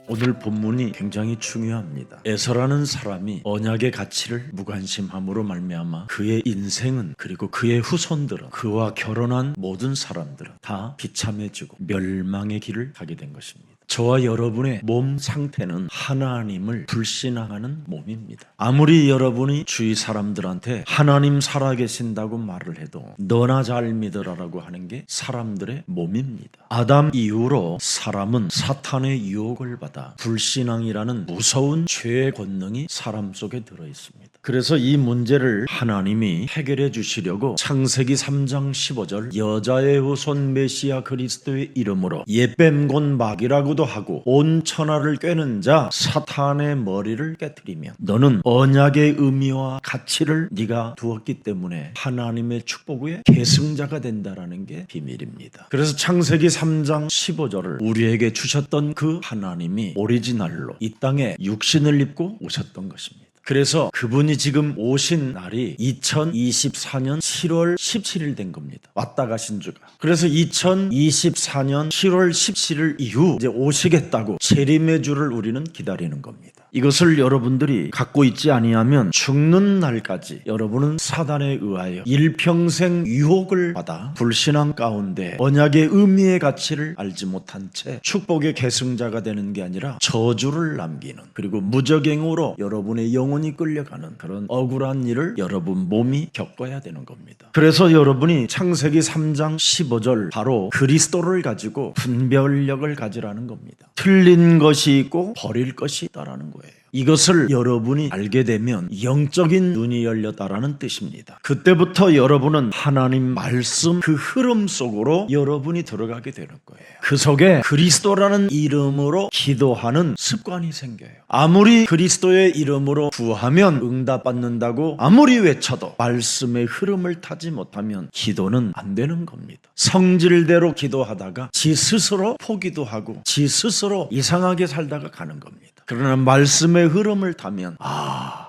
오늘 본문이 굉장히 중요합니다. 에서라는 사람이 언약의 가치를 무관심함으로 말미암아 그의 인생은, 그리고 그의 후손들은, 그와 결혼한 모든 사람들은 다 비참해지고 멸망의 길을 가게 된 것입니다. 저와 여러분의 몸 상태는 하나님을 불신하는 몸입니다. 아무리 여러분이 주위 사람들한테 하나님 살아계신다고 말을 해도 너나 잘 믿으라라고 하는 게 사람들의 몸입니다. 아담 이후로 사람은 사탄의 유혹을 받아 불신앙이라는 무서운 죄의 권능이 사람 속에 들어있습니다. 그래서 이 문제를 하나님이 해결해 주시려고 창세기 3장 15절 여자의 후손 메시아 그리스도의 이름으로 예뱀곤 막이라고도 하고 온 천하를 꿰는 자 사탄의 머리를 깨트리면 너는 언약의 의미와 가치를 네가 두었기 때문에 하나님의 축복 후에 계승자가 된다라는 게 비밀입니다. 그래서 창세기 3장 15절을 우리에게 주셨던 그 하나님이 오리지널로 이 땅에 육신을 입고 오셨던 것입니다. 그래서 그분이 지금 오신 날이 2024년 7월 17일 된 겁니다. 왔다 가신 주가. 그래서 2024년 7월 17일 이후 이제 오시겠다고 재림의 주를 우리는 기다리는 겁니다. 이것을 여러분들이 갖고 있지 아니하면 죽는 날까지 여러분은 사단에 의하여 일평생 유혹을 받아 불신앙 가운데 언약의 의미의 가치를 알지 못한 채 축복의 계승자가 되는 게 아니라 저주를 남기는, 그리고 무적행으로 여러분의 영혼이 끌려가는 그런 억울한 일을 여러분 몸이 겪어야 되는 겁니다. 그래서 여러분이 창세기 3장 15절 바로 그리스도를 가지고 분별력을 가지라는 겁니다. 틀린 것이 있고 버릴 것이 있다라는 거예요. 이것을 여러분이 알게 되면 영적인 눈이 열렸다라는 뜻입니다. 그때부터 여러분은 하나님 말씀 그 흐름 속으로 여러분이 들어가게 되는 거예요. 그 속에 그리스도라는 이름으로 기도하는 습관이 생겨요. 아무리 그리스도의 이름으로 구하면 응답받는다고 아무리 외쳐도 말씀의 흐름을 타지 못하면 기도는 안 되는 겁니다. 성질대로 기도하다가 지 스스로 포기도 하고 지 스스로 이상하게 살다가 가는 겁니다. 그러나 말씀의 흐름을 타면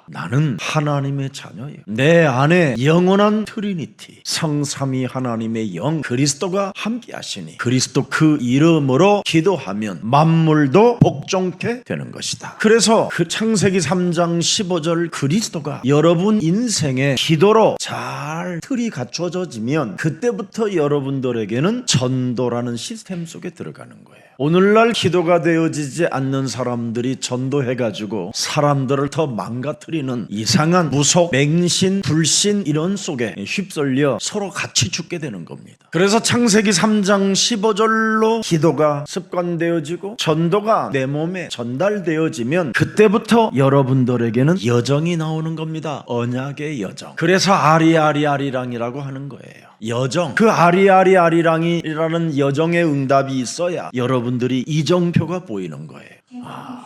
나는 하나님의 자녀예요. 내 안에 영원한 트리니티, 성삼위 하나님의 영 그리스도가 함께 하시니 그리스도 그 이름으로 기도하면 만물도 복종케 되는 것이다. 그래서 그 창세기 3장 15절 그리스도가 여러분 인생의 기도로 잘 틀이 갖춰져지면 그때부터 여러분들에게는 전도라는 시스템 속에 들어가는 거예요. 오늘날 기도가 되어지지 않는 사람들이 전도해가지고 사람들을 더 망가뜨리는 이상한 무속, 맹신, 불신 이런 속에 휩쓸려 서로 같이 죽게 되는 겁니다. 그래서 창세기 3장 15절로 기도가 습관되어지고 전도가 내 몸에 전달되어지면 그때부터 여러분들에게는 여정이 나오는 겁니다. 언약의 여정. 그래서 아리랑이라고 하는 거예요. 여정. 그 아리랑이라는 여정의 응답이 있어야 여러분들이 이정표가 보이는 거예요.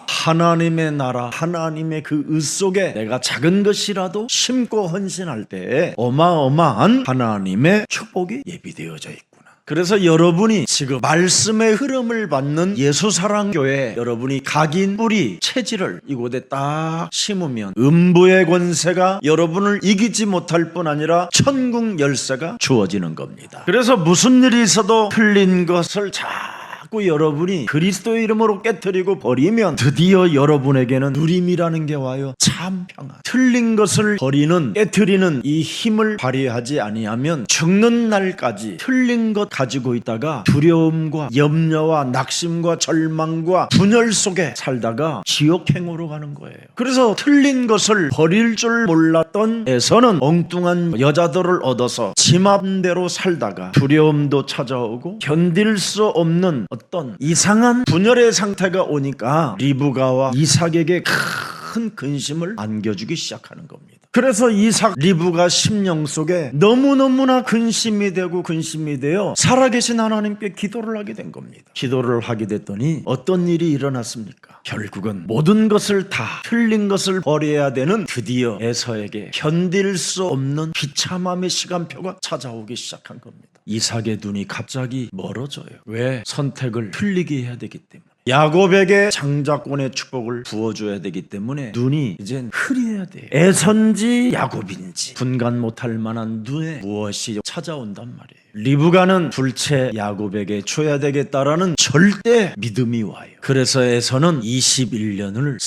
하나님의 나라, 하나님의 그 의 속에 내가 작은 것이라도 심고 헌신할 때에 어마어마한 하나님의 축복이 예비되어져 있구나. 그래서 여러분이 지금 말씀의 흐름을 받는 예수사랑교회 여러분이 각인 뿌리 체질을 이곳에 딱 심으면 음부의 권세가 여러분을 이기지 못할 뿐 아니라 천국 열쇠가 주어지는 겁니다. 그래서 무슨 일이 있어도 틀린 것을 자꾸 여러분이 그리스도의 이름으로 깨트리고 버리면 드디어 여러분에게는 누림이라는 게 와요. 참 평안. 틀린 것을 버리는, 깨트리는 이 힘을 발휘하지 아니하면 죽는 날까지 틀린 것 가지고 있다가 두려움과 염려와 낙심과 절망과 분열 속에 살다가 지옥행으로 가는 거예요. 그래서 틀린 것을 버릴 줄 몰랐던 에서는 엉뚱한 여자들을 얻어서 지 맘대로 살다가 두려움도 찾아오고 견딜 수 없는 어떤 이상한 분열의 상태가 오니까 리브가와 이삭에게 큰 근심을 안겨주기 시작하는 겁니다. 그래서 이삭 리브가 심령 속에 너무너무나 근심이 되어 살아계신 하나님께 기도를 하게 된 겁니다. 기도를 하게 됐더니 어떤 일이 일어났습니까? 결국은 모든 것을 다 틀린 것을 버려야 되는 드디어 에서에게 견딜 수 없는 비참함의 시간표가 찾아오기 시작한 겁니다. 이삭의 눈이 갑자기 멀어져요. 왜? 선택을 틀리게 해야 되기 때문에. 야곱에게 장자권의 축복을 부어줘야 되기 때문에 눈이 이젠 흐려야 돼. 에선지 야곱인지 분간 못할 만한 눈에 무엇이 찾아온단 말이에요. 리브가는 둘째 야곱에게 줘야 되겠다라는 절대 믿음이 와요. 그래서 에서는 21년을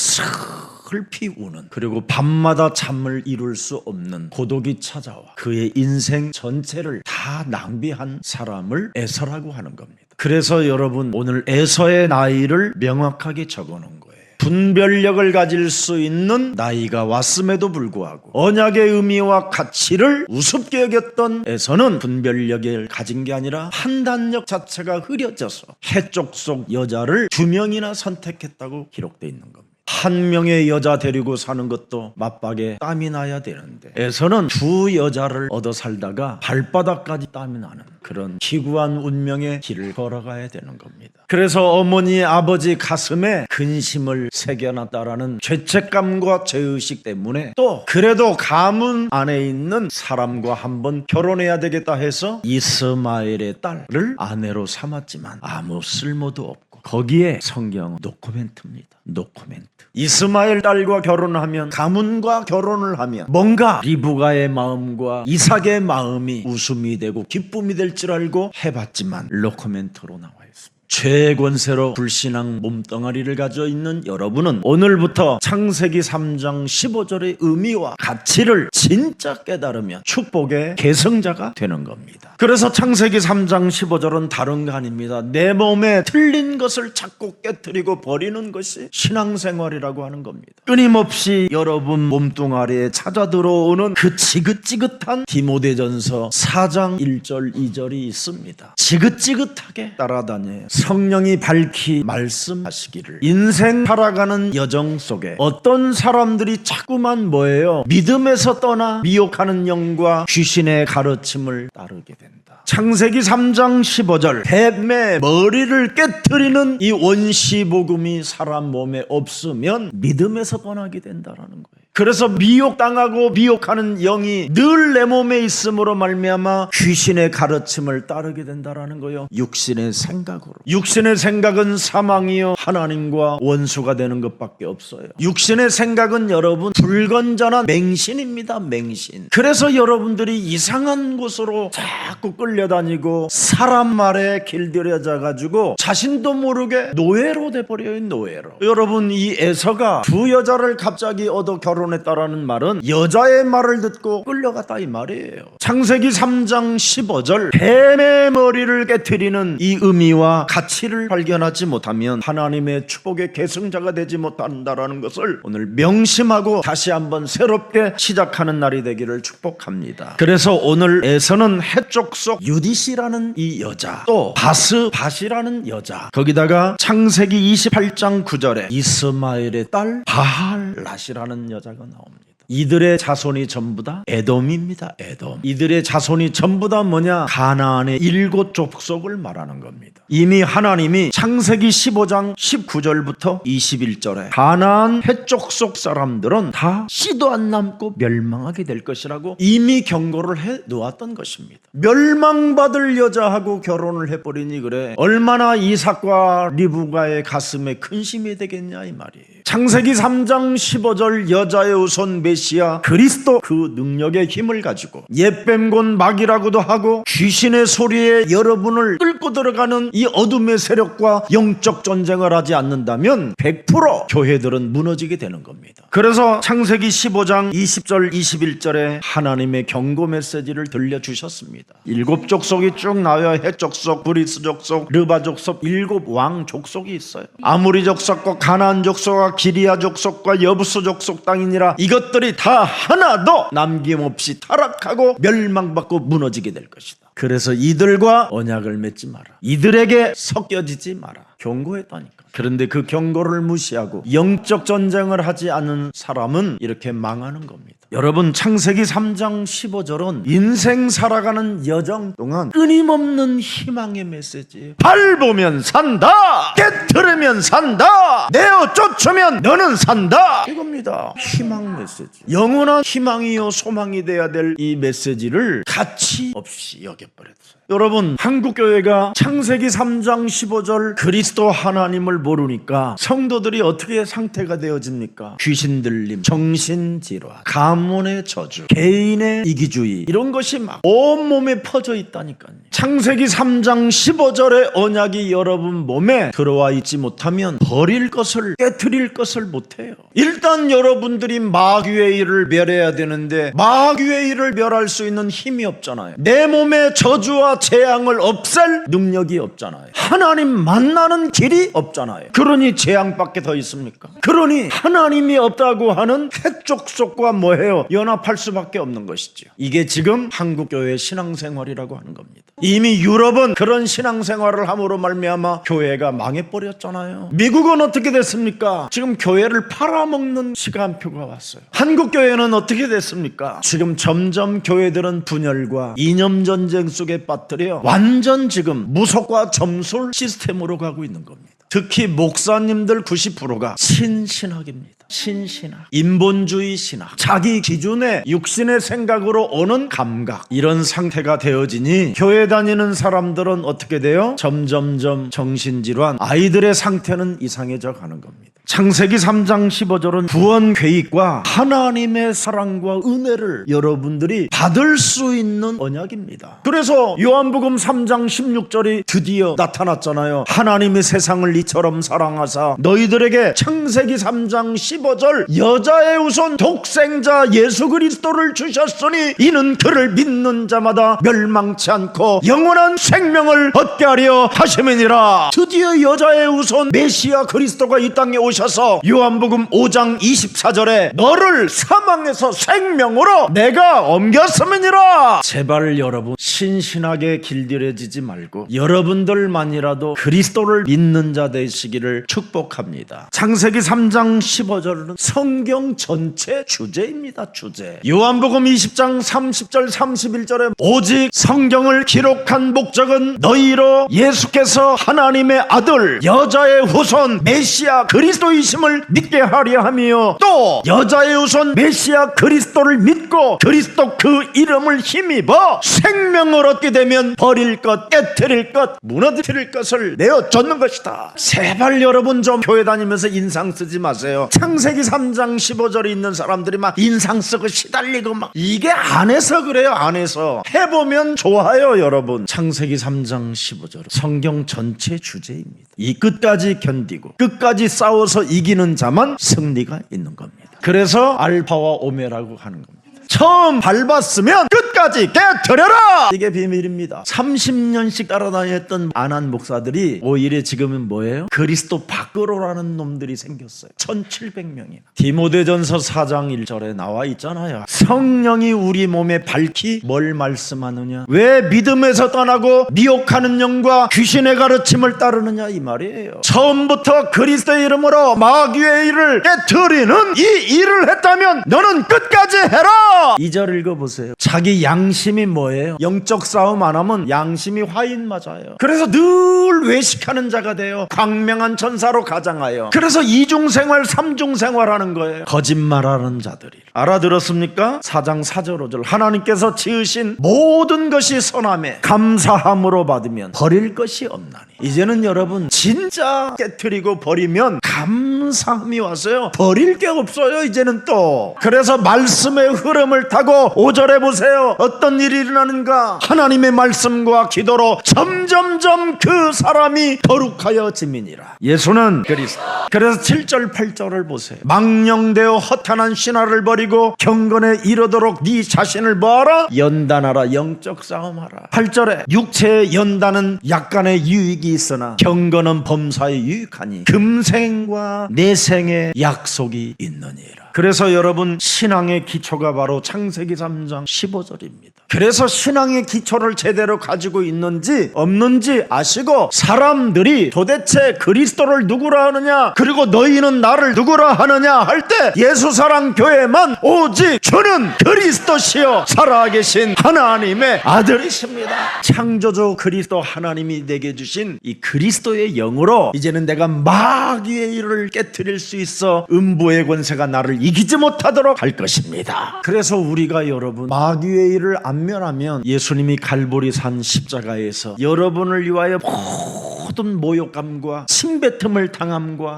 슬피 우는, 그리고 밤마다 잠을 이룰 수 없는 고독이 찾아와 그의 인생 전체를 다 낭비한 사람을 에서라고 하는 겁니다. 그래서 여러분, 오늘 에서의 나이를 명확하게 적어놓은 거예요. 분별력을 가질 수 있는 나이가 왔음에도 불구하고 언약의 의미와 가치를 우습게 여겼던 에서는 분별력을 가진 게 아니라 판단력 자체가 흐려져서 해쪽 속 여자를 2명이나 선택했다고 기록되어 있는 겁니다. 한 명의 여자 데리고 사는 것도 맞박에 땀이 나야 되는데 에서는 2 여자를 얻어 살다가 발바닥까지 땀이 나는 그런 기구한 운명의 길을 걸어가야 되는 겁니다. 그래서 어머니 아버지 가슴에 근심을 새겨놨다라는 죄책감과 죄의식 때문에 또 그래도 가문 안에 있는 사람과 한번 결혼해야 되겠다 해서 이스마엘의 딸을 아내로 삼았지만 아무 쓸모도 없고, 거기에 성경은 노코멘트입니다. 노코멘트. 이스마엘 딸과 결혼하면, 가문과 결혼을 하면 뭔가 리브가의 마음과 이삭의 마음이 웃음이 되고 기쁨이 될 줄 알고 해봤지만 노코멘트로 나와 있습니다. 죄의 권세로 불신앙 몸뚱아리를 가져 있는 여러분은 오늘부터 창세기 3장 15절의 의미와 가치를 진짜 깨달으면 축복의 계승자가 되는 겁니다. 그래서 창세기 3장 15절은 다른 거 아닙니다. 내 몸에 틀린 것을 찾고 깨트리고 버리는 것이 신앙생활이라고 하는 겁니다. 끊임없이 여러분 몸뚱아리에 찾아 들어오는 그 지긋지긋한 디모데전서 4장 1절 2절이 있습니다. 지긋지긋하게 따라다녀 성령이 밝히 말씀하시기를, 인생 살아가는 여정 속에 어떤 사람들이 자꾸만 뭐예요? 믿음에서 떠나 미혹하는 영과 귀신의 가르침을 따르게 된다. 창세기 3장 15절, 뱀의 머리를 깨트리는 이 원시복음이 사람 몸에 없으면 믿음에서 떠나게 된다라는 거예요. 그래서 미혹당하고 미혹하는 영이 늘 내 몸에 있음으로 말미암아 귀신의 가르침을 따르게 된다라는 거예요. 육신의 생각으로. 육신의 생각은 사망이요 하나님과 원수가 되는 것밖에 없어요. 육신의 생각은 여러분 불건전한 맹신입니다. 맹신. 그래서 여러분들이 이상한 곳으로 자꾸 끌려다니고 사람 말에 길들여져 가지고 자신도 모르게 노예로 돼버려요. 노예로. 여러분, 이 에서가 2 여자를 갑자기 얻어 결혼했다라는 말은 여자의 말을 듣고 끌려갔다 이 말이에요. 창세기 3장 15절, 뱀의 머리를 깨트리는 이 의미와 가치를 발견하지 못하면 하나님의 축복의 계승자가 되지 못한다라는 것을 오늘 명심하고 다시 한번 새롭게 시작하는 날이 되기를 축복합니다. 그래서 오늘 에서는 해쪽 속 유디시라는 이 여자, 또 바스밭이라는 여자, 거기다가 창세기 28장 9절에 이스마엘의 딸 바할랏이라는 여자가 나옵니다. 이들의 자손이 전부 다 에돔입니다. 에돔. 이들의 자손이 전부 다 뭐냐? 가나안의 7 족속을 말하는 겁니다. 이미 하나님이 창세기 15장 19절부터 21절에 가나안 해족속 사람들은 다 씨도 안 남고 멸망하게 될 것이라고 이미 경고를 해 놓았던 것입니다. 멸망받을 여자하고 결혼을 해버리니 그래 얼마나 이삭과 리브가의 가슴에 근심이 되겠냐 이 말이에요. 창세기 3장 15절, 여자의 우선 메시아 그리스도, 그 능력의 힘을 가지고 옛뱀곤 마귀라고도 하고 귀신의 소리에 여러분을 끌고 들어가는 이 어둠의 세력과 영적 전쟁을 하지 않는다면 100% 교회들은 무너지게 되는 겁니다. 그래서 창세기 15장 20절 21절에 하나님의 경고 메시지를 들려주셨습니다. 7 족속이 쭉 나와요. 헷 족속, 브리스 족속, 르바 족속, 7 왕 족속이 있어요. 아무리 족속과 가나안 족속과 기리아 족속과 여부스 족속 땅이니라 이것들이 다 하나도 남김없이 타락하고 멸망받고 무너지게 될 것이다. 그래서 이들과 언약을 맺지 마라. 이들에게 섞여지지 마라. 경고했다니까. 그런데 그 경고를 무시하고 영적 전쟁을 하지 않은 사람은 이렇게 망하는 겁니다. 여러분, 창세기 3장 15절은 인생 살아가는 여정 동안 끊임없는 희망의 메시지예요. 밟으면 산다, 깨트리면 산다, 내어 쫓으면 너는 산다, 이겁니다. 메시지입니다. 희망 메시지. 영원한 희망이요 소망이 돼야 될 이 메시지를 가치 없이 여겨버렸어요. 여러분, 한국교회가 창세기 3장 15절 그리스도 하나님을 모르니까 성도들이 어떻게 상태가 되어집니까? 귀신 들림, 정신질환, 가문의 저주, 개인의 이기주의, 이런 것이 막 온몸에 퍼져 있다니까요. 창세기 3장 15절의 언약이 여러분 몸에 들어와 있지 못하면 버릴 것을, 깨트릴 것을 못해요. 일단 여러분들이 마귀의 일을 멸해야 되는데 마귀의 일을 멸할 수 있는 힘이 없잖아요. 내 몸에 저주와 재앙을 없앨 능력이 없잖아요. 하나님 만나는 길이 없잖아요. 그러니 재앙밖에 더 있습니까? 그러니 하나님이 없다고 하는 핵족속과 뭐해요? 연합할 수밖에 없는 것이죠. 이게 지금 한국교회의 신앙생활이라고 하는 겁니다. 이미 유럽은 그런 신앙생활을 함으로 말미암아 교회가 망해버렸잖아요. 미국은 어떻게 됐습니까? 지금 교회를 팔아먹는 시간표가 왔어요. 한국교회는 어떻게 됐습니까? 지금 점점 교회들은 분열과 이념전쟁 속에 빠뜨려 완전 지금 무속과 점술 시스템으로 가고 있는 겁니다. 특히 목사님들 90%가 신신학입니다. 신신학, 인본주의 신학, 자기 기준의 육신의 생각으로 오는 감각, 이런 상태가 되어지니 교회 다니는 사람들은 어떻게 돼요? 점점점 정신질환, 아이들의 상태는 이상해져 가는 겁니다. 창세기 3장 15절은 구원 계획과 하나님의 사랑과 은혜를 여러분들이 받을 수 있는 언약입니다. 그래서 요한복음 3장 16절이 드디어 나타났잖아요. 하나님이 세상을 이처럼 사랑하사 너희들에게 창세기 3장 15절 여자의 우선 독생자 예수 그리스도를 주셨으니 이는 그를 믿는 자마다 멸망치 않고 영원한 생명을 얻게 하려 하심이니라. 드디어 여자의 우선 메시아 그리스도가 이 땅에 오셔서 요한복음 5장 24절에 너를 사망에서 생명으로 내가 옮겼음이니라. 제발 여러분, 신신하게 길들여지지 말고 여러분들만이라도 그리스도를 믿는 자 되시기를 축복합니다. 창세기 3장 15절은 성경 전체 주제입니다. 주제. 요한복음 20장 30절 31절에 오직 성경을 기록한 목적은 너희로 예수께서 하나님의 아들 여자의 후손 메시아 그리스도이심을 믿게 하려 함이요 또 여자의 후손 메시아 그리스도를 믿고 그리스도 그 이름을 힘입어 생명을 얻게 되면 버릴 것, 깨트릴 것, 무너뜨릴 것을 내어쫓는 것이다. 제발 여러분 좀 교회 다니면서 인상 쓰지 마세요. 창세기 3장 15절에 있는 사람들이 막 인상 쓰고 시달리고 막, 이게 안에서 그래요. 안에서 해보면 좋아요. 여러분, 창세기 3장 15절 성경 전체 주제입니다. 이 끝까지 견디고 끝까지 싸워서 이기는 자만 승리가 있는 겁니다. 그래서 알파와 오메라고 하는 겁니다. 처음 밟았으면 끝까지 깨트려라. 이게 비밀입니다. 30년씩 따라다녔던 안한 목사들이 오히려 지금은 뭐예요? 그리스도 밖으로라는 놈들이 생겼어요. 1700명이나. 디모데전서 4장 1절에 나와 있잖아요. 성령이 우리 몸에 밝히 뭘 말씀하느냐, 왜 믿음에서 떠나고 미혹하는 영과 귀신의 가르침을 따르느냐, 이 말이에요. 처음부터 그리스도의 이름으로 마귀의 일을 깨트리는 이 일을 했다면 너는 끝까지 해라. 2절 읽어보세요. 자기 양심이 뭐예요? 영적 싸움 안 하면 양심이 화인 맞아요. 그래서 늘 외식하는 자가 돼요. 광명한 천사로 가장하여. 그래서 이중생활 삼중생활 하는 거예요. 거짓말하는 자들이. 알아들었습니까? 4장 4절 5절 하나님께서 지으신 모든 것이 선함에 감사함으로 받으면 버릴 것이 없나니. 이제는 여러분 진짜 깨트리고 버리면 감사함이 왔어요. 버릴 게 없어요. 이제는 또. 그래서 말씀의 흐름을 타고 5절에 보세요. 어떤 일이 일어나는가? 하나님의 말씀과 기도로 점점점 그 사람이 거룩하여 지민이라. 예수는 그리스도. 그래서 7절 8절을 보세요. 망령되어 허탄한 신화를 버리고 경건에 이르도록 네 자신을 뭐하라? 연단하라. 영적 싸움하라. 8절에 육체의 연단은 약간의 유익이 있으나 경건은 범사에 유익하니 금생과 내생의 약속이 있느니라. 그래서 여러분 신앙의 기초가 바로 창세기 3장 15절입니다. 그래서 신앙의 기초를 제대로 가지고 있는지 없는지 아시고 사람들이 도대체 그리스도를 누구라 하느냐, 그리고 너희는 나를 누구라 하느냐 할 때 예수사랑교회만 오직 주는 그리스도시요 살아계신 하나님의 아들이십니다. 창조주 그리스도 하나님이 내게 주신 이 그리스도의 영으로 이제는 내가 마귀의 일을 깨트릴 수 있어. 음부의 권세가 나를 이기지 못하도록 할 것입니다. 그래서 우리가 여러분 마귀의 일을 안면하면 예수님이 갈보리산 십자가에서 여러분을 위하여 모든 모욕감과 침뱉음을 당함과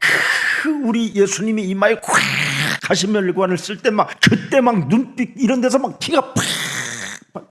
우리 예수님이 이마에 콱 가시 멸관을 쓸 때 막 그때 막 눈빛 이런 데서 막 피가 팍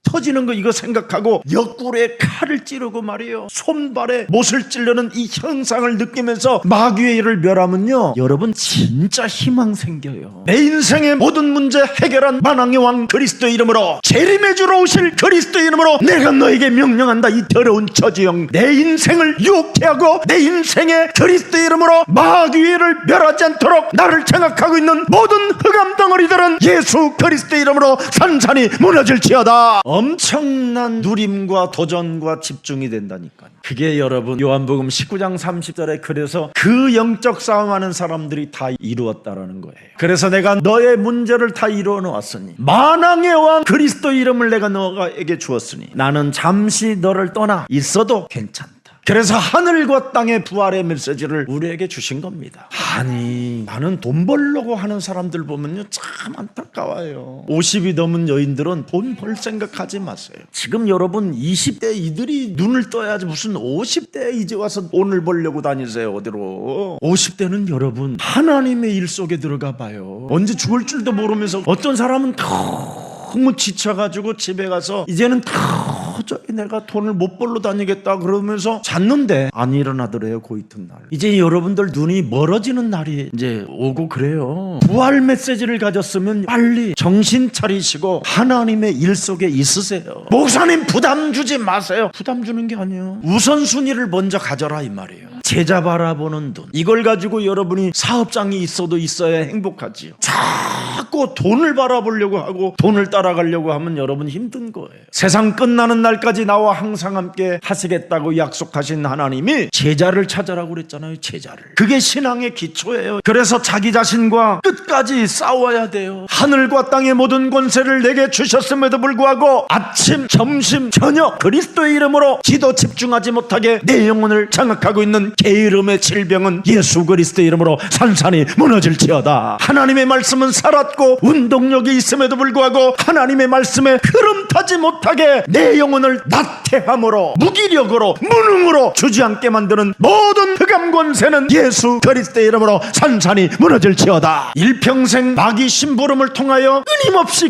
터지는 거 이거 생각하고 옆구리에 칼을 찌르고 말이에요. 손발에 못을 찌르는 이 형상을 느끼면서 마귀의 일을 멸하면요, 여러분 진짜 희망 생겨요. 내 인생의 모든 문제 해결한 만왕의 왕 그리스도의 이름으로, 재림의 주로 오실 그리스도의 이름으로 내가 너에게 명령한다. 이 더러운 처지형 내 인생을 유혹해 하고 내 인생의 그리스도의 이름으로 마귀의 일을 멸하지 않도록 나를 장악하고 있는 모든 흑암 덩어리들은 예수 그리스도의 이름으로 산산이 무너질지어다. 엄청난 누림과 도전과 집중이 된다니까요. 그게 여러분 요한복음 19장 30절에 그래서 그 영적 싸움하는 사람들이 다 이루었다라는 거예요. 그래서 내가 너의 문제를 다 이루어 놓았으니 만왕의 왕 그리스도 이름을 내가 너에게 주었으니 나는 잠시 너를 떠나 있어도 괜찮다. 그래서 하늘과 땅의 부활의 메시지를 우리에게 주신 겁니다. 아니, 나는 돈 벌려고 하는 사람들 보면요 참 안타까워요. 50이 넘은 여인들은 돈 벌 생각하지 마세요. 지금 여러분 20대 이들이 눈을 떠야지 무슨 50대 이제 와서 돈을 벌려고 다니세요. 어디로. 50대는 여러분 하나님의 일 속에 들어가 봐요. 언제 죽을 줄도 모르면서 어떤 사람은 너무 지쳐가지고 집에 가서 이제는 도저히 내가 돈을 못 벌러 다니겠다 그러면서 잤는데 안 일어나더래요. 그 이튿날 이제 여러분들 눈이 멀어지는 날이 이제 오고 그래요. 부활 메시지를 가졌으면 빨리 정신 차리시고 하나님의 일 속에 있으세요. 목사님 부담 주지 마세요. 부담 주는 게 아니에요. 우선순위를 먼저 가져라 이 말이에요. 제자 바라보는 돈, 이걸 가지고 여러분이 사업장이 있어도 있어야 행복하지요. 자꾸 돈을 바라보려고 하고 돈을 따라가려고 하면 여러분 힘든 거예요. 세상 끝나는 날까지 나와 항상 함께 하시겠다고 약속하신 하나님이 제자를 찾아라고 그랬잖아요. 제자를. 그게 신앙의 기초예요. 그래서 자기 자신과 끝까지 싸워야 돼요. 하늘과 땅의 모든 권세를 내게 주셨음에도 불구하고 아침, 점심, 저녁 그리스도의 이름으로 기도 집중하지 못하게 내 영혼을 장악하고 있는 게으름의 질병은 예수 그리스도의 이름으로 산산이 무너질지어다. 하나님의 말씀은 살았고 운동력이 있음에도 불구하고 하나님의 말씀에 흐름 타지 못하게 내 영혼을 나태함으로 무기력으로 무능으로 주지않게 만드는 모든 흑암 권세는 예수 그리스도의 이름으로 산산이 무너질지어다. 일평생 마귀 심부름을 통하여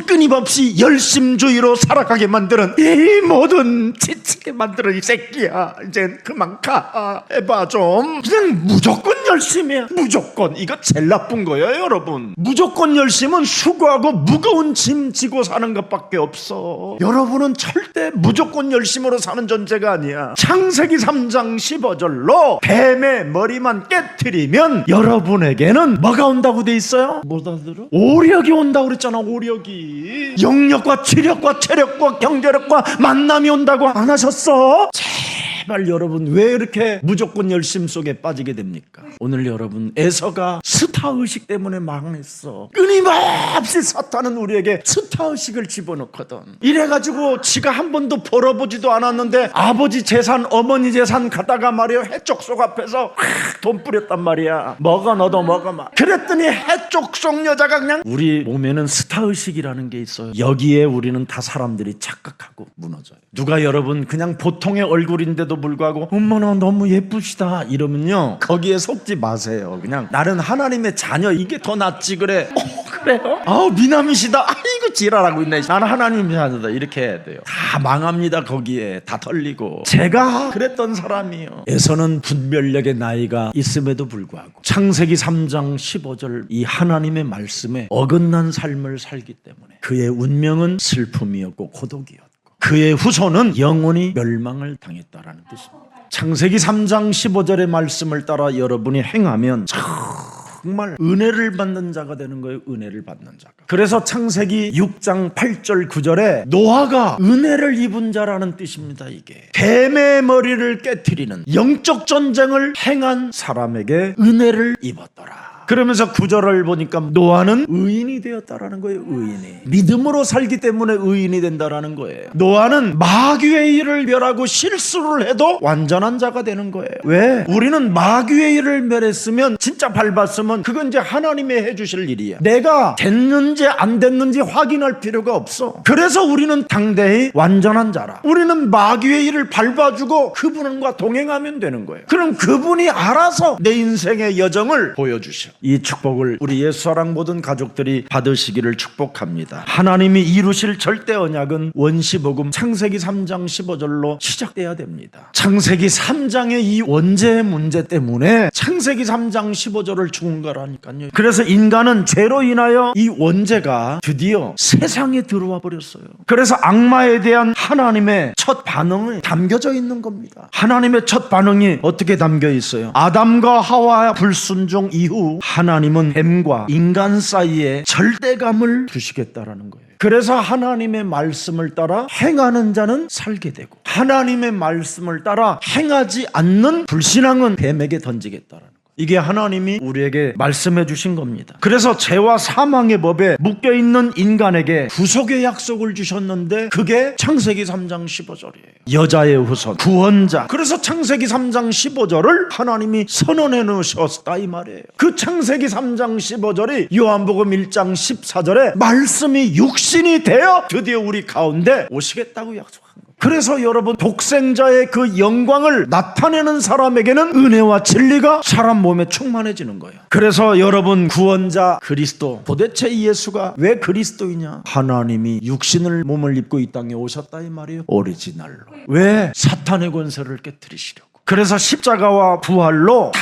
끊임없이 열심주의로 살아가게 만드는 이 모든 지치게 만드는 이 새끼야, 이젠 그만 가. 해봐 좀. 그냥 무조건 열심히 해. 무조건. 이거 제일 나쁜 거예요 여러분. 무조건 열심은 수고하고 무거운 짐 지고 사는 것밖에 없어. 여러분은 절대 무조건 열심으로 사는 존재가 아니야. 창세기 3장 15절로 뱀의 머리만 깨트리면 여러분에게는 뭐가 온다고 돼 있어요? 못 알아들어? 오력이 온다고 그랬잖아. 오력이. 영력과 지력과 체력과 경제력과 만남이 온다고 안 하셨어? 제발 여러분 왜 이렇게 무조건 열심 속에 빠지게 됩니까? 오늘 여러분 에서가 스타의식 때문에 망했어. 끊임없이 사탄은 우리에게 스타의식을 집어넣거든. 이래가지고 지가 한 번도 벌어보지도 않았는데 아버지 재산 어머니 재산 갖다가 말이야 해적속 앞에서 돈 뿌렸단 말이야. 먹어 너도 먹어 막. 그랬더니 해적속 여자가 그냥 우리 몸에는 스타의식이라는 게 있어요. 여기에 우리는 다 사람들이 착각하고 무너져요. 누가 여러분 그냥 보통의 얼굴인데도 불구하고 어머나 너무 예쁘시다 이러면요 거기에 속지 마세요. 그냥 나는 하나님의 자녀 이게 더 낫지. 그래. 그래요? 아우 미남이시다. 아이고 지랄하고 있네. 나는 하나님의 자녀다 이렇게 해야 돼요. 다 망합니다. 거기에 다 털리고. 제가 그랬던 사람이에요. 에서는 분별력의 나이가 있음에도 불구하고 창세기 3장 15절 이 하나님의 말씀에 어긋난 삶을 살기 때문에 그의 운명은 슬픔이었고 고독이었고 그의 후손은 영원히 멸망을 당했다라는 뜻입니다. 창세기 3장 15절의 말씀을 따라 여러분이 행하면 정말 은혜를 받는 자가 되는 거예요. 은혜를 받는 자가. 그래서 창세기 6장 8절 9절에 노아가 은혜를 입은 자라는 뜻입니다. 이게 뱀의 머리를 깨트리는 영적 전쟁을 행한 사람에게 은혜를 입었더라. 그러면서 구절을 보니까 노아는 의인이 되었다라는 거예요. 의인이 믿음으로 살기 때문에 의인이 된다라는 거예요. 노아는 마귀의 일을 멸하고 실수를 해도 완전한 자가 되는 거예요. 왜? 우리는 마귀의 일을 멸했으면 진짜 밟았으면 그건 이제 하나님이 해주실 일이야. 내가 됐는지 안 됐는지 확인할 필요가 없어. 그래서 우리는 당대히 완전한 자라. 우리는 마귀의 일을 밟아주고 그분과 동행하면 되는 거예요. 그럼 그분이 알아서 내 인생의 여정을 보여주셔. 이 축복을 우리 예수사랑 모든 가족들이 받으시기를 축복합니다. 하나님이 이루실 절대 언약은 원시복음 창세기 3장 15절로 시작돼야 됩니다. 창세기 3장의 이 원죄의 문제 때문에 창세기 3장 15절을 죽은 거라니까요. 그래서 인간은 죄로 인하여 이 원죄가 드디어 세상에 들어와 버렸어요. 그래서 악마에 대한 하나님의 첫 반응이 담겨져 있는 겁니다. 하나님의 첫 반응이 어떻게 담겨 있어요? 아담과 하와 불순종 이후 하나님은 뱀과 인간 사이에 절대감을 두시겠다라는 거예요. 그래서 하나님의 말씀을 따라 행하는 자는 살게 되고 하나님의 말씀을 따라 행하지 않는 불신앙은 뱀에게 던지겠다라는 거예요. 이게 하나님이 우리에게 말씀해 주신 겁니다. 그래서 죄와 사망의 법에 묶여있는 인간에게 구속의 약속을 주셨는데 그게 창세기 3장 15절이에요. 여자의 후손, 구원자. 그래서 창세기 3장 15절을 하나님이 선언해 놓으셨다 이 말이에요. 그 창세기 3장 15절이 요한복음 1장 14절에 말씀이 육신이 되어 드디어 우리 가운데 오시겠다고 약속한 거예요. 그래서 여러분 독생자의 그 영광을 나타내는 사람에게는 은혜와 진리가 사람 몸에 충만해지는 거예요. 그래서 여러분 구원자 그리스도, 도대체 예수가 왜 그리스도이냐? 하나님이 육신을 몸을 입고 이 땅에 오셨다 이 말이에요. 오리지널로. 왜? 사탄의 권세를 깨뜨리시려고. 그래서 십자가와 부활로 다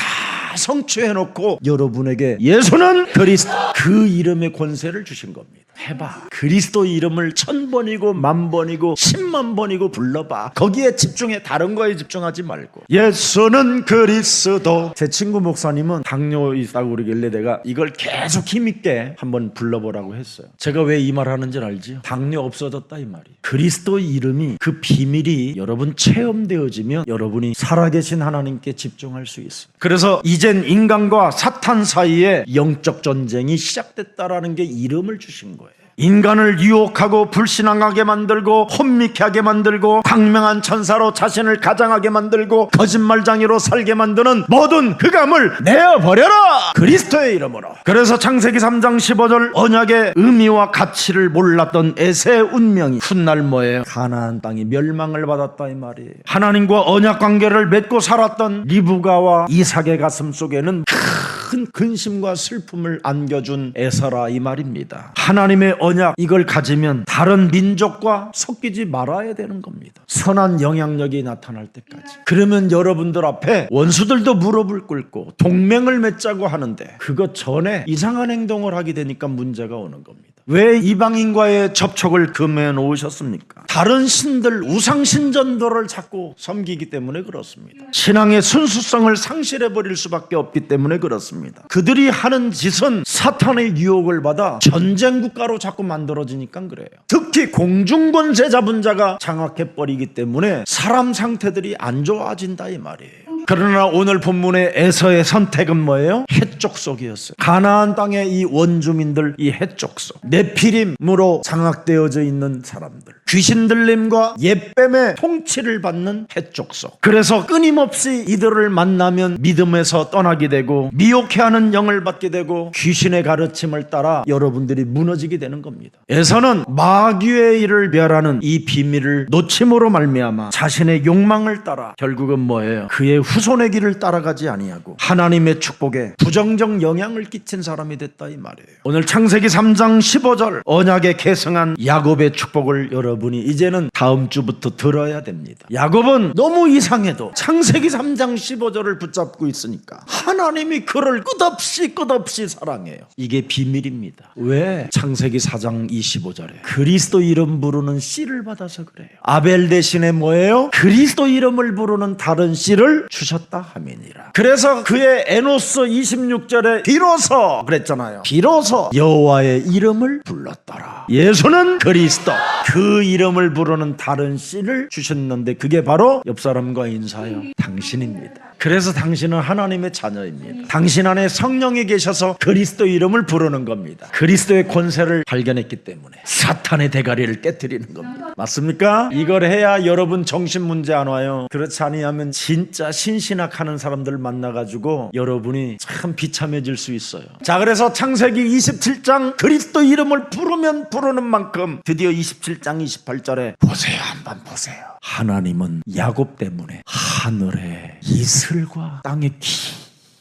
성취해놓고 여러분에게 예수는 그리스도, 그 이름의 권세를 주신 겁니다. 해봐. 그리스도 이름을 1000번이고 10,000번이고 100,000번이고 불러봐. 거기에 집중해. 다른 거에 집중하지 말고. 예수는 그리스도. 제 친구 목사님은 당뇨 있다고 그러길래 내가 이걸 계속 힘있게 한번 불러보라고 했어요. 제가 왜 이 말 하는지 알지요? 당뇨 없어졌다 이 말이에요. 그리스도 이름이, 그 비밀이 여러분 체험되어지면 여러분이 살아계신 하나님께 집중할 수 있어요. 그래서 이젠 인간과 사탄 사이에 영적 전쟁이 시작됐다라는 게 이름을 주신 거예요. 인간을 유혹하고 불신앙하게 만들고 혼미케 하게 만들고 광명한 천사로 자신을 가장하게 만들고 거짓말장애로 살게 만드는 모든 흑암을 내어버려라, 그리스도의 이름으로. 그래서 창세기 3장 15절 언약의 의미와 가치를 몰랐던 에세의 운명이 훗날 뭐예요? 가나안 땅이 멸망을 받았다 이 말이에요. 하나님과 언약 관계를 맺고 살았던 리브가와 이삭의 가슴 속에는 큰 근심과 슬픔을 안겨준 에서라 이 말입니다. 하나님의 언약, 이걸 가지면 다른 민족과 섞이지 말아야 되는 겁니다. 선한 영향력이 나타날 때까지. 그러면 여러분들 앞에 원수들도 무릎을 꿇고 동맹을 맺자고 하는데 그것 전에 이상한 행동을 하게 되니까 문제가 오는 겁니다. 왜 이방인과의 접촉을 금해 놓으셨습니까? 다른 신들, 우상신전도를 자꾸 섬기기 때문에 그렇습니다. 신앙의 순수성을 상실해버릴 수밖에 없기 때문에 그렇습니다. 그들이 하는 짓은 사탄의 유혹을 받아 전쟁국가로 자꾸 만들어지니까 그래요. 특히 공중권세 잡은 자가 장악해버리기 때문에 사람 상태들이 안 좋아진다 이 말이에요. 그러나 오늘 본문의 에서의 선택은 뭐예요? 해족속이었어요. 가나안 땅의 이 원주민들, 이 해족속, 네피림으로 장악되어져 있는 사람들, 귀신 들림과 옛뱀의 통치를 받는 해족속. 그래서 끊임없이 이들을 만나면 믿음에서 떠나게 되고 미혹해하는 영을 받게 되고 귀신의 가르침을 따라 여러분들이 무너지게 되는 겁니다. 에서는 마귀의 일을 멸하는 이 비밀을 놓침으로 말미암아 자신의 욕망을 따라 결국은 뭐예요? 그의 후손의 길을 따라가지 아니하고 하나님의 축복에 부정적 영향을 끼친 사람이 됐다 이 말이에요. 오늘 창세기 3장 15절 언약에 계승한 야곱의 축복을 여러분이 이제는 다음 주부터 들어야 됩니다. 야곱은 너무 이상해도 창세기 3장 15절을 붙잡고 있으니까 하나님이 그를 끝없이 사랑해요. 이게 비밀입니다. 왜? 창세기 4장 25절에 그리스도 이름 부르는 씨를 받아서 그래요. 아벨 대신에 뭐예요? 그리스도 이름을 부르는 다른 씨를 주셨다 함이니라. 그래서 그의 에노스 26절에 비로소 그랬잖아요. 비로소 여호와의 이름을 불렀더라. 예수는 그리스도, 그 이름을 부르는 다른 씨를 주셨는데 그게 바로 옆 사람과 인사하여 당신입니다. 그래서 당신은 하나님의 자녀입니다. 당신 안에 성령이 계셔서 그리스도 이름을 부르는 겁니다. 그리스도의 권세를 발견했기 때문에 사탄의 대가리를 깨뜨리는 겁니다. 맞습니까? 이걸 해야 여러분 정신 문제 안 와요. 그렇지 아니하면 진짜 신신학하는 사람들 만나가지고 여러분이 참 비참해질 수 있어요. 자, 그래서 창세기 27장 그리스도 이름을 부르면 부르는 만큼 드디어 27장 28절에 보세요, 한번 보세요. 하나님은 야곱 때문에 하늘의 이슬과 땅의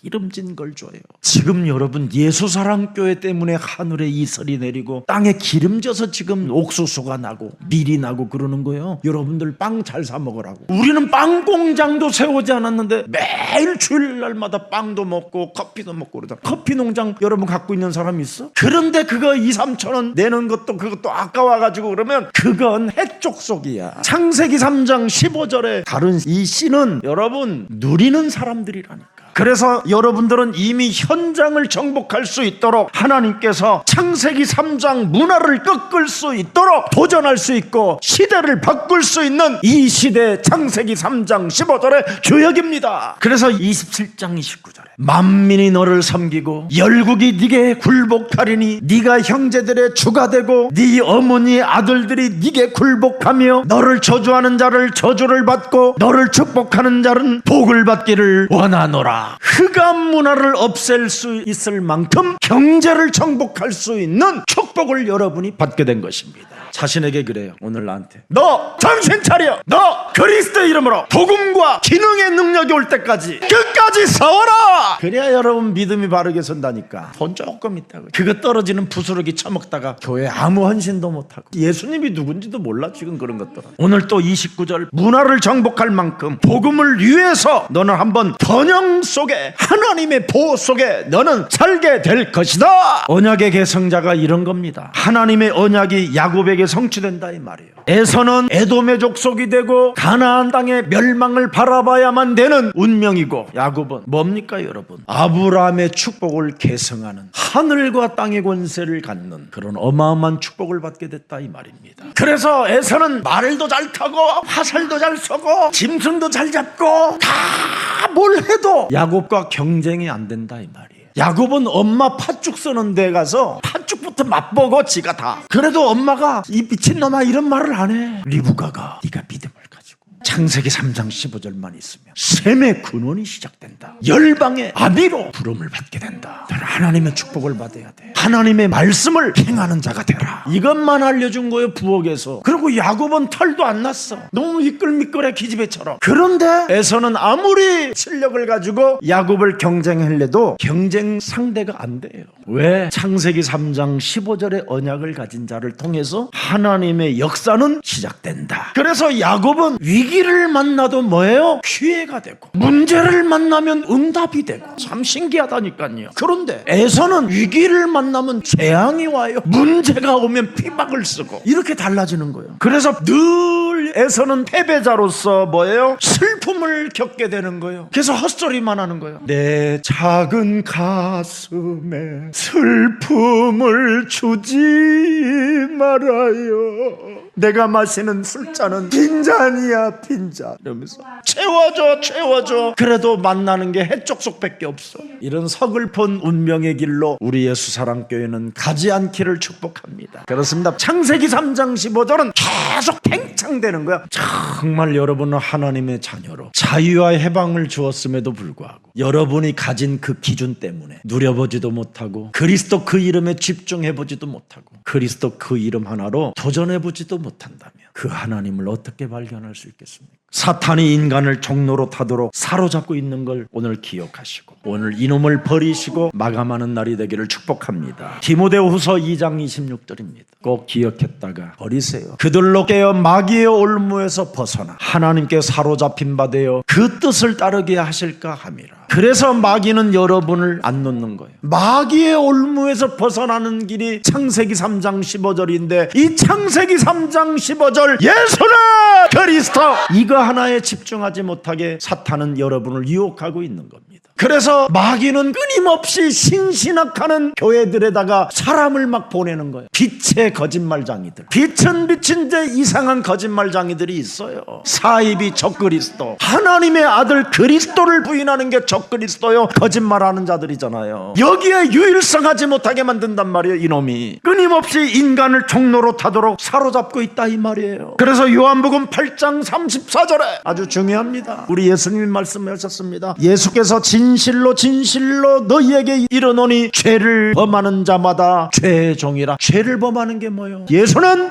기름진 걸 줘요. 지금 여러분 예수사랑교회 때문에 하늘에 이슬이 내리고 땅에 기름져서 지금 옥수수가 나고 밀이 나고 그러는 거예요. 여러분들 빵 잘 사 먹으라고. 우리는 빵 공장도 세우지 않았는데 매일 주일날마다 빵도 먹고 커피도 먹고 그러다. 커피 농장 여러분 갖고 있는 사람 있어? 그런데 그거 2-3천 원 내는 것도 그것도 아까워가지고 그러면 그건 핵족속이야. 창세기 3장 15절에 다른 이 씨는 여러분 누리는 사람들이라니까. 그래서 여러분들은 이미 현장을 정복할 수 있도록 하나님께서 창세기 3장 문화를 꺾을 수 있도록 도전할 수 있고 시대를 바꿀 수 있는 이 시대 창세기 3장 15절의 주역입니다. 그래서 27장 29절에 만민이 너를 섬기고 열국이 네게 굴복하리니 네가 형제들의 주가 되고 네 어머니 아들들이 네게 굴복하며 너를 저주하는 자를 저주를 받고 너를 축복하는 자는 복을 받기를 원하노라. 흑암 문화를 없앨 수 있을 만큼 경제를 정복할 수 있는 축복을 여러분이 받게 된 것입니다. 자신에게 그래요. 오늘 나한테 너 정신 차려. 너 그리스도 이름으로 복음과 기능의 능력이 올 때까지 끝까지 싸워라. 그래야 여러분 믿음이 바르게 선다니까. 돈 조금 있다고 그거 떨어지는 부스러기 처먹다가 교회 아무 헌신도 못하고 예수님이 누군지도 몰라. 지금 그런 것들은 오늘 또 29절 문화를 정복할 만큼 복음을 위해서 너는 한번 번영 속에 하나님의 보호 속에 너는 살게 될 것이다. 언약의 계승자가 이런 겁니다. 하나님의 언약이 야곱에게 성취된다 이 말이에요. 에서는 에돔의 족속이 되고 가나안 땅의 멸망을 바라봐야만 되는 운명이고 야곱은 뭡니까 여러분? 아브라함의 축복을 계승하는 하늘과 땅의 권세를 갖는 그런 어마어마한 축복을 받게 됐다 이 말입니다. 그래서 에서는 말도 잘 타고 화살도 잘 쏘고 짐승도 잘 잡고 다 뭘 해도 야곱과 경쟁이 안 된다 이 말이에요. 야곱은 엄마 팥죽 쓰는 데 가서 팥죽부터 맛보고 지가 다. 그래도 엄마가 이 미친놈아 이런 말을 안 해. 리브가가 네가 믿음을 가지고 창세기 3장 15절만 있으면 셈의 근원이 시작된다. 열방의 아비로 부름을 받게 된다. 너는 하나님의 축복을 받아야 돼. 하나님의 말씀을 행하는 자가 되라. 이것만 알려준 거예요 부엌에서. 그리고 야곱은 털도 안 났어. 너무 미끌미끌해 기집애처럼. 그런데 에서는 아무리 실력을 가지고 야곱을 경쟁하려도 경쟁 상대가 안 돼요. 왜? 창세기 3장 15절의 언약을 가진 자를 통해서 하나님의 역사는 시작된다. 그래서 야곱은 위기를 만나도 뭐예요? 기회가 되고 문제를 만나면 응답이 되고 참 신기하다니까요. 그런데 에서는 위기를 만나면 재앙이 와요. 문제가 오면 피박을 쓰고 이렇게 달라지는 거예요. 그래서 늘 에서는 패배자로서 뭐예요? 슬픔을 겪게 되는 거예요. 그래서 헛소리만 하는 거예요. 내 작은 가슴에 슬픔을 주지 말아요. 내가 마시는 술잔은 빈잔이야 빈잔 이러면서 채워줘. 그래도 만나는 게 해쪽속밖에 없어. 이런 서글픈 운명의 길로 우리 예수사랑교회는 가지 않기를 축복합니다. 그렇습니다. 창세기 3장 15절은 계속 팽창되는 거야. 정말 여러분은 하나님의 자녀로 자유와 해방을 주었음에도 불구하고 여러분이 가진 그 기준 때문에 누려보지도 못하고 그리스도 그 이름에 집중해보지도 못하고 그리스도 그 이름 하나로 도전해보지도 못한다면 그 하나님을 어떻게 발견할 수 있겠습니까? 사탄이 인간을 종로로 타도록 사로잡고 있는 걸 오늘 기억하시고 오늘 이놈을 버리시고 마감하는 날이 되기를 축복합니다. 디모데후서 2장 26절입니다. 꼭 기억했다가 버리세요. 그들로 깨어 마귀의 올무에서 벗어나 하나님께 사로잡힌 바 되어 그 뜻을 따르게 하실까 함이라. 그래서 마귀는 여러분을 안 놓는 거예요. 마귀의 올무에서 벗어나는 길이 창세기 3장 15절인데 이 창세기 3장 15절 예수는 그리스도 이거 하나에 집중하지 못하게 사탄은 여러분을 유혹하고 있는 겁니다. 그래서 마귀는 끊임없이 신신학하는 교회들에다가 사람을 막 보내는 거예요. 빛의 거짓말장이들. 빛은 빛인데 이상한 거짓말장이들이 있어요. 사입이 적그리스도, 하나님의 아들 그리스도를 부인하는 게 적그리스도요, 거짓말하는 자들이잖아요. 여기에 유일성하지 못하게 만든단 말이에요. 이놈이 끊임없이 인간을 종로로 타도록 사로잡고 있다 이 말이에요. 그래서 요한복음 8장 34절에 아주 중요합니다. 우리 예수님이 말씀하셨습니다. 예수께서 진실로 진실로 너희에게 이르노니 죄를 범하는 자마다 죄의 종이라. 죄를 범하는 게 뭐예요? 예수는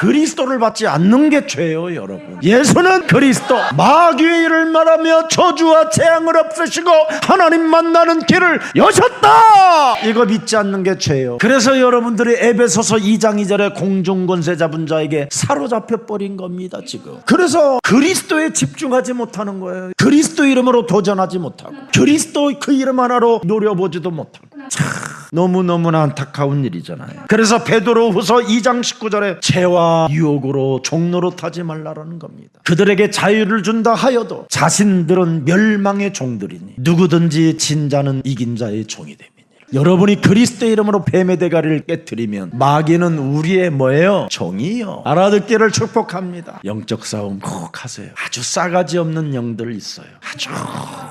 그리스도를 받지 않는 게 죄예요, 여러분. 예수는 그리스도, 마귀의 일을 말하며 저주와 재앙을 없애시고 하나님 만나는 길을 여셨다, 이거 믿지 않는 게 죄예요. 그래서 여러분들이 에베소서 2장 2절에 공중권세 잡은 자에게 사로잡혀 버린 겁니다, 지금. 그래서 그리스도에 집중하지 못하는 거예요. 그리스도 이름으로 도전하지 못하고, 그리스도 그 이름 하나로 노려보지도 못하고. 참 너무너무나 안타까운 일이잖아요. 그래서 베드로후서 2장 19절에 죄와 유혹으로 종로로 타지 말라라는 겁니다. 그들에게 자유를 준다 하여도 자신들은 멸망의 종들이니 누구든지 진 자는 이긴 자의 종이 됩니다. 여러분이 그리스도의 이름으로 뱀의 대가리를 깨뜨리면 마귀는 우리의 뭐예요? 종이요. 알아듣기를 축복합니다. 영적 싸움 꼭 하세요. 아주 싸가지 없는 영들 있어요. 아주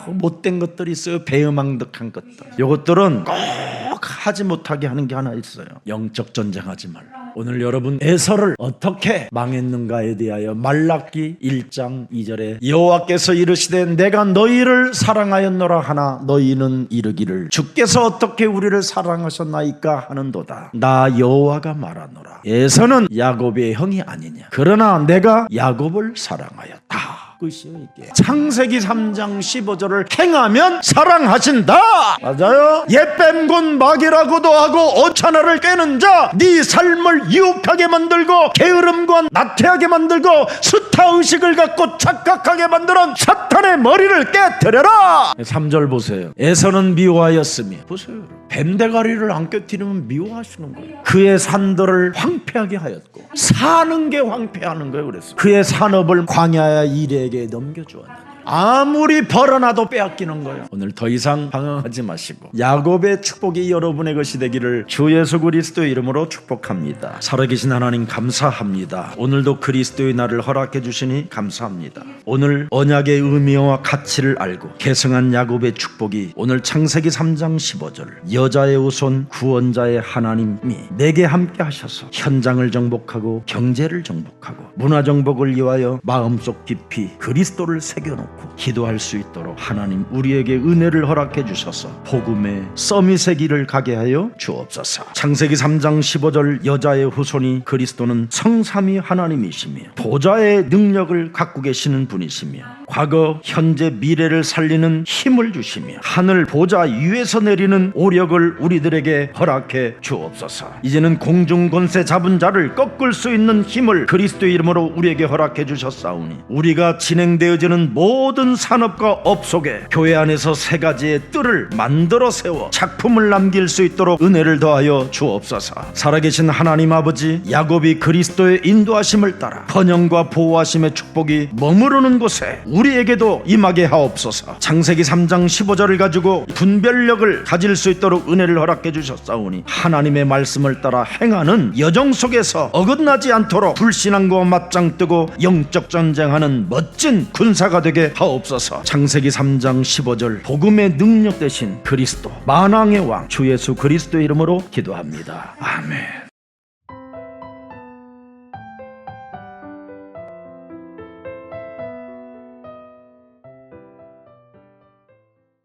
못된 것들이 있어요. 배은망덕한 것들. 이것들은 꼭 하지 못하게 하는 게 하나 있어요. 영적 전쟁하지 말라. 오늘 여러분 에서를 어떻게 망했는가에 대하여 말라기 1장 2절에 여호와께서 이르시되 내가 너희를 사랑하였노라 하나 너희는 이르기를 주께서 어떻게 우리를 사랑하셨나이까 하는도다. 나 여호와가 말하노라. 에서는 야곱의 형이 아니냐. 그러나 내가 야곱을 사랑하였다. 끝이요, 이게. 창세기 3장 15절을 행하면 사랑하신다. 맞아요. 옛뱀곤 마귀라고도 하고 오천하를 깨는 자, 네 삶을 유혹하게 만들고 게으름과 나태하게 만들고 스타의식을 갖고 착각하게 만드는 사탄의 머리를 깨뜨려라. 3절 보세요. 에서는 미워하였으며, 보세요, 뱀대가리를 안 깨뜨리면 미워하시는 거예요. 그의 산들을 황폐하게 하였고, 사는 게 황폐하는 거예요. 그래서 그의 산업을 광야의 일에게 넘겨주었느니 아무리 벌어놔도 빼앗기는 거예요. 오늘 더 이상 방황하지 마시고 야곱의 축복이 여러분의 것이 되기를 주 예수 그리스도의 이름으로 축복합니다. 살아계신 하나님 감사합니다. 오늘도 그리스도의 날을 허락해 주시니 감사합니다. 오늘 언약의 의미와 가치를 알고 계승한 야곱의 축복이 오늘 창세기 3장 15절 여자의 후손 구원자의 하나님이 내게 함께 하셔서 현장을 정복하고 경제를 정복하고 문화 정복을 위하여 마음속 깊이 그리스도를 새겨놓고 기도할 수 있도록 하나님 우리에게 은혜를 허락해 주셔서 복음의 서밋의 길을 가게 하여 주옵소서. 창세기 3장 15절 여자의 후손이 그리스도는 성삼위 하나님이시며 보좌의 능력을 갖고 계시는 분이시며 과거 현재 미래를 살리는 힘을 주시며 하늘 보좌 위에서 내리는 오력을 우리들에게 허락해 주옵소서. 이제는 공중 권세 잡은 자를 꺾을 수 있는 힘을 그리스도의 이름으로 우리에게 허락해 주셨사오니 우리가 진행되어지는 모든 산업과 업 속에 교회 안에서 세 가지의 뜰을 만들어 세워 작품을 남길 수 있도록 은혜를 더하여 주옵소서. 살아계신 하나님 아버지, 야곱이 그리스도의 인도하심을 따라 번영과 보호하심의 축복이 머무르는 곳에 우리에게도 임하게 하옵소서. 창세기 3장 15절을 가지고 분별력을 가질 수 있도록 은혜를 허락해 주셨사오니 하나님의 말씀을 따라 행하는 여정 속에서 어긋나지 않도록 불신앙과 맞짱 뜨고 영적 전쟁하는 멋진 군사가 되게 하옵소서. 창세기 3장 15절 복음의 능력 대신 그리스도 만왕의 왕 주 예수 그리스도의 이름으로 기도합니다. 아멘.